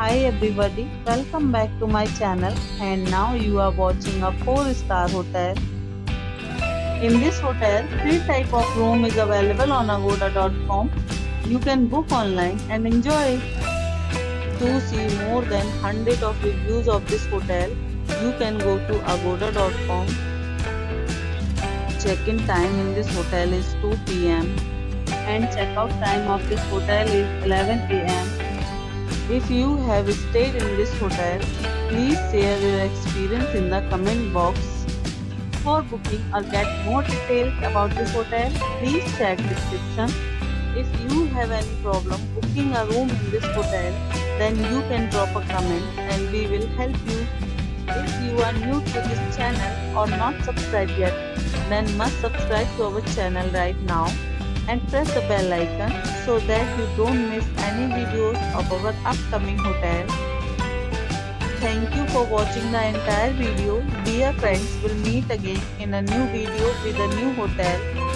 Hi everybody, welcome back to my channel and now you are watching a 4-star hotel. In this hotel, three type of room is available on agoda.com. You can book online and enjoy it. To see more than 100 of reviews of this hotel, you can go to agoda.com. Check-in time in this hotel is 2 p.m. and check-out time of this hotel is 11 a.m. If you have stayed in this hotel, please share your experience in the comment box. For booking or get more details about this hotel, please check description. If you have any problem booking a room in this hotel, then you can drop a comment and we will help you. If you are new to this channel or not subscribed yet, then must subscribe to our channel right now and press the bell icon so that you don't miss any videos of our upcoming hotel. Thank you for watching the entire video. Dear friends, we'll meet again in a new video with a new hotel.